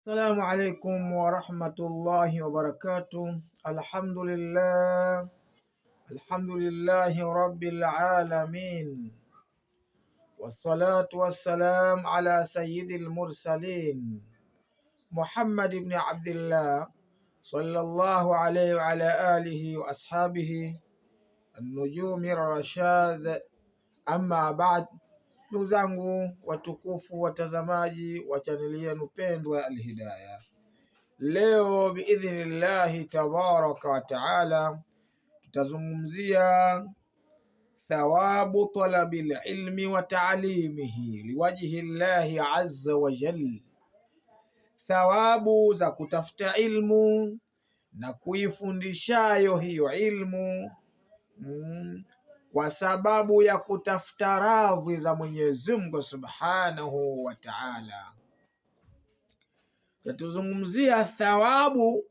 السلام عليكم ورحمة الله وبركاته. الحمد لله رب العالمين، والصلاة والسلام على سيد المرسلين محمد بن عبد الله صلى الله عليه وعلى آله وأصحابه النجوم الرشاد. Amma baad, ndugu zangu watukufu watazamaji wa chaneli yenu pendwa Alhidaya, leo biidhnillahi tabaraka wa taala tutazungumzia thawabu talabil ilmi wa taalimihi liwajhi llahi azza wa jal, thawabu za kutafuta ilmu na kuifundishayo hiyo ilmu kwa sababu ya kutafuta radhi za Mwenyezi Mungu Subhanahu wa Ta'ala. Tutazungumzia thawabu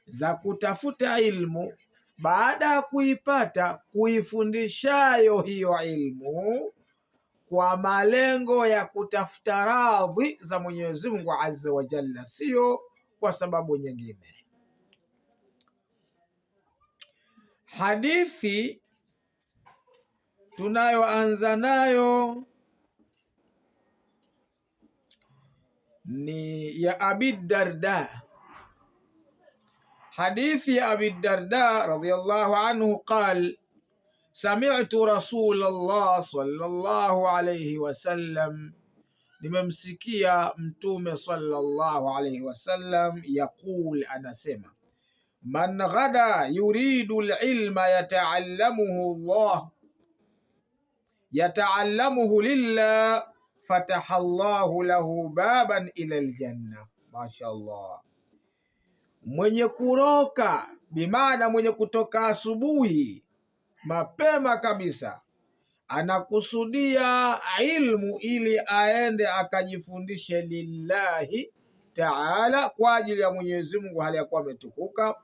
za kutafuta ilmu baada ya kuipata, kuifundishayo hiyo ilmu kwa malengo ya kutafuta radhi za Mwenyezi Mungu Azza wa Jalla, sio kwa sababu nyingine. Hadithi tunayoanza nayo ni ya Abi Darda. Hadithi ya Abi Darda radhiyallahu anhu qal sami'tu Rasulullah sallallahu alayhi wasallam, nimemsikia Mtume sallallahu alayhi wasallam yaqul, anasema man ghada yuridu al-ilma yata'allamuhu lillah fataha Allahu lahu baban ila aljanna. Mashaallah, mwenye kuroka bimaana mwenye kutoka asubuhi mapema kabisa anakusudia ilmu ili aende akajifundishe lillahi ta'ala, kwa ajili ya Mwenyezi Mungu hali ya kuwa ametukuka,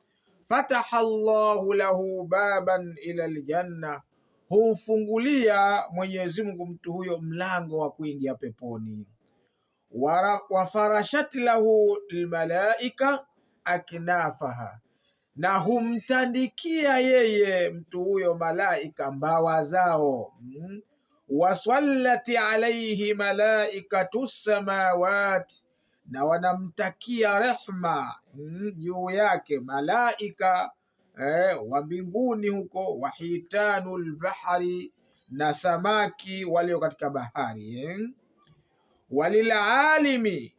fataha Allahu lahu baban ila aljanna, humfungulia Mwenyezi Mungu mtu huyo mlango wa kuingia peponi. Wafarashat lahu almalaika aknafaha, na humtandikia yeye mtu huyo malaika mbawa zao. Wasallati alayhi malaikatu samawati, na wanamtakia rehma juu yake malaika wa mbinguni huko, wahitanul bahari, na samaki walio katika bahari. Walilalimi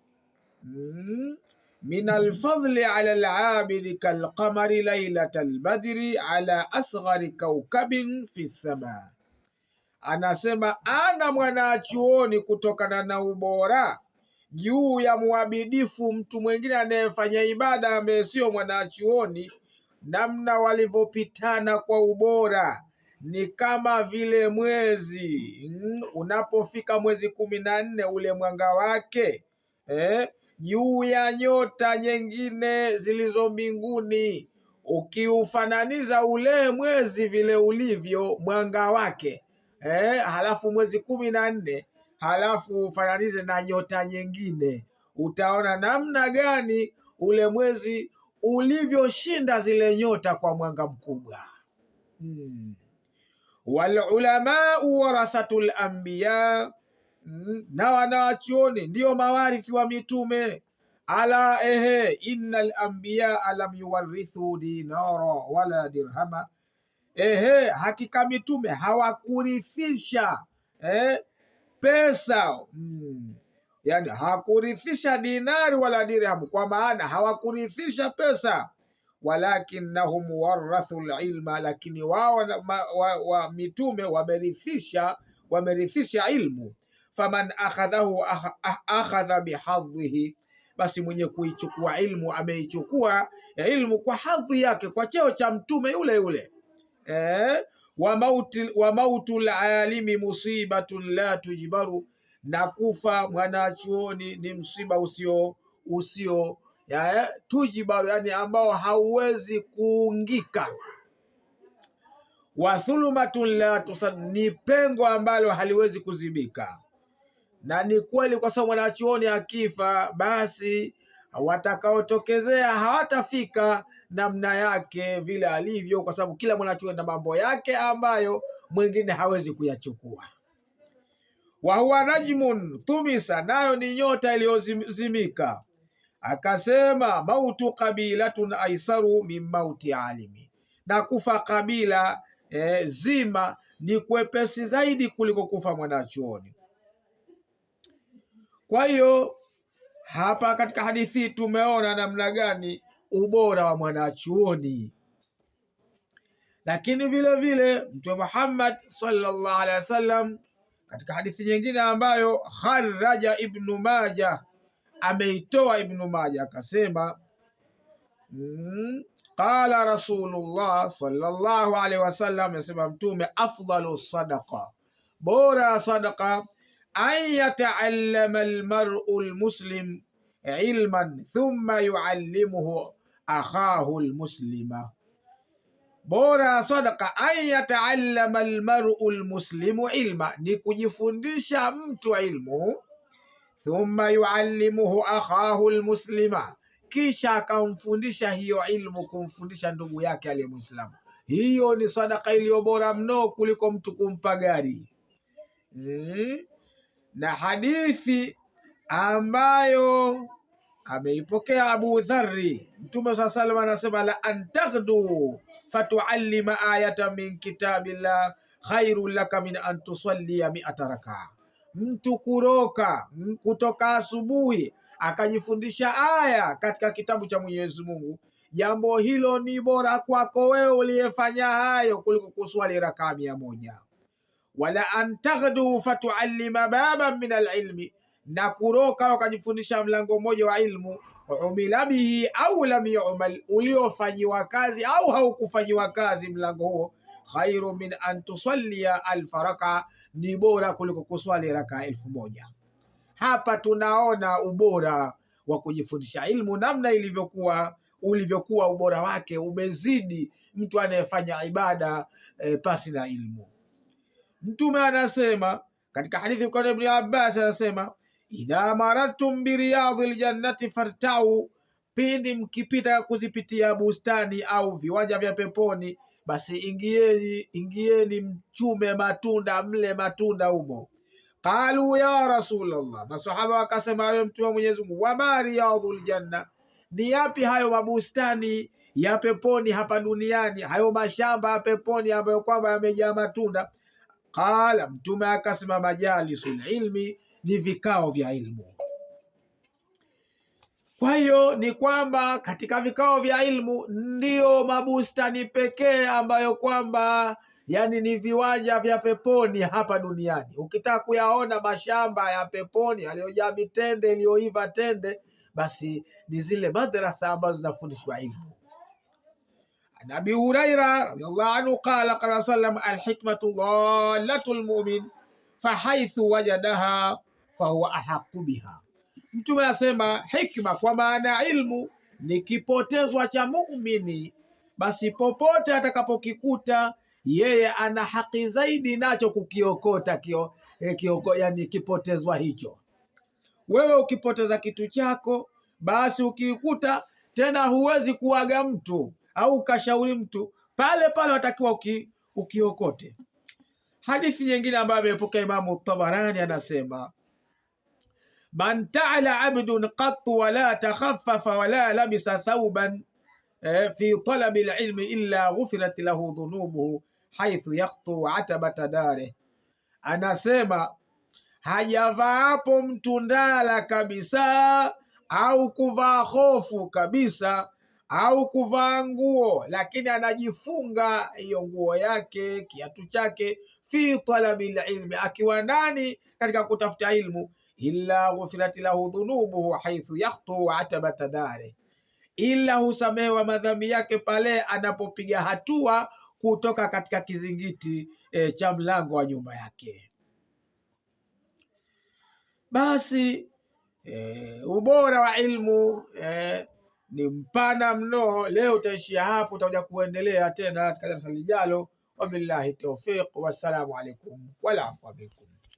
min alfadli ala alabidi kalqamari lailatal badri ala asghari kaukabin fi sama, anasema ana mwanachuoni kutokana na ubora juu ya muabidifu mtu mwingine anayefanya ibada ambaye sio mwanachuoni. Namna walivyopitana kwa ubora ni kama vile mwezi unapofika mwezi 14 ule mwanga wake juu ya nyota nyingine zilizo mbinguni, ukiufananiza ule mwezi vile ulivyo mwanga wake halafu mwezi 14 halafu ufananize na nyota nyingine, utaona namna gani ule mwezi ulivyoshinda zile nyota kwa mwanga mkubwa. Walulamau warathatul anbiya, na wanawachuoni ndio mawarithi wa mitume. Ala innal anbiya lam yuwarithu dinara wala dirhama, hakika mitume hawakurithisha pesa, yani hawakurithisha dinari wala dirhamu, kwa maana hawakurithisha pesa. Walakinnahum warathul ilma, lakini wao wa mitume wamerithisha ilmu. Faman akhadhahu akhadha bihadhihi, basi mwenye kuichukua ilmu ameichukua ilmu kwa hadhi yake, kwa cheo cha mtume yule yule. Wa mautul alimi musibatun la tujbaru, na kufa mwanachuoni ni msiba usio tujibaru, yani ambao hauwezi kuungika. Wa thulumatun la tusad, ni pengo ambalo haliwezi kuzibika. Na ni kweli, kwa sababu mwanachuoni akifa basi watakaotokezea hawatafika namna yake vile alivyo, kwa sababu kila mwanachuoni na mambo yake ambayo mwingine hawezi kuyachukua. Wa huwa najmun thumisa, nayo ni nyota iliyozimika. Akasema mautu qabilatun aisaru min mauti alimi, na kufa kabila zima ni kwepesi zaidi kuliko kufa mwanachuoni. Kwa hiyo hapa katika hadithi tumeona namna gani ubora wa mwanachuoni, lakini vile vile Mtume Muhammad sallallahu alaihi wasallam katika hadithi nyingine ambayo kharaja Ibnu Majah, ameitoa Ibnu Majah, akasema qala Rasulullah sallallahu alaihi wasallam, amesema Mtume, afdalu sadaqa, bora sadaqa, an yataallama almar'u almuslim ilman thumma yuallimuhu akhahu almuslima. Bora sadaqa an yataallama almar'u almuslimu ilma, ni kujifundisha mtu ilmu, thumma yuallimuhu akhahu almuslima, kisha akamfundisha hiyo ilmu, kumfundisha ndugu yake aliye Muislamu. Hiyo ni sadaka iliyo bora mno kuliko mtu kumpa gari. Na hadithi ambayo ameipokea Abu Dharri, Mtume sallallahu alaihi wasallam anasema la antaghdu fatuallima ayatan min kitabillah khairul laka min an tusallia 100 rakaa. Mtu kutoka asubuhi akajifundisha aya katika kitabu cha Mwenyezi Mungu, jambo hilo ni bora kwako wewe uliyefanya hayo kuliko kuswali rakaa 100. Wala antaghdu fatuallima baban min alilmi, na kuroka ukajifundisha mlango mmoja wa ilmu, umila bihi au lam yu'mal, uliofanyiwa kazi au haukufanyiwa kazi mlango huo, khairu min an tusallia 1000 raka, ni bora kuliko kuswali raka 1000. Hapa tunaona ubora wa kujifundisha ilmu, namna ulivyokuwa ubora wake umezidi mtu anayefanya ibada pasi na ilmu. Mtume anasema katika hadithi kwa Ibn Abbas, anasema idha maratum bi riyadhil jannati fartau, pindi mkipita kuzipitia bustani au viwanja vya peponi, basi ingieni mchume matunda, mle matunda humo. Qalu ya Rasulullah, masahaba wakasema, wewe Mtume wa Mwenyezi Mungu, wa ma riyadhul janna, ni yapi hayo mabustani ya peponi hapa duniani, hayo mashamba ya peponi ambayo kwamba yamejaa matunda? Qala, Mtume akasema majalisul ilmi, ni vikao vya ilmu. Kwa hiyo ni kwamba katika vikao vya ilmu ndio mabustani pekee ambayo kwamba yani ni viwanja vya peponi hapa duniani. Ukitaka kuyaona mashamba ya peponi yaliyojaa mitende iliyoiva tende, basi ni zile madrasa ambazo zinafundishwa ilmu. An Abi Huraira radhiyallahu anhu qala qala sallam alhikmatu dhallatul mu'min fahaithu wajadaha fahuwa ahaqu biha. Mtume asema hikma kwa maana ilmu ni kipotezwa cha muumini, basi popote atakapokikuta yeye ana haki zaidi nacho kukiokota yani kipotezwa hicho. Wewe ukipoteza kitu chako, basi ukikuta tena huwezi kuaga mtu au ukashauri mtu, pale pale watakiwa ukiokote. Hadithi nyingine ambayo amepokea Imamu Tabarani anasema man ta'ala abdun qattu wala takhaffafa wala labisa thawban fi talabi alilmi illa ghufirat lahu dhunubuhu haithu yakhtu atabata dare. Anasema hajavaapo mtu ndala kabisa au kuvaa hofu kabisa au kuvaa nguo, lakini anajifunga hiyo nguo yake, kiatu chake, fi talabi alilmi, akiwa ndani katika kutafuta ilmu, illa ghufirat lahu dhunubuhu haithu yakhtu atabata dare, ila husamehewa madhambi yake pale anapopiga hatua kutoka katika kizingiti cha mlango wa nyumba yake. Basi ubora wa ilmu ni mpana mno. Leo utaishia hapo, utakuja kuendelea tena katika darasa lijalo. Wabillahi tawfiq, wassalamu alaikum wal afwa bikum.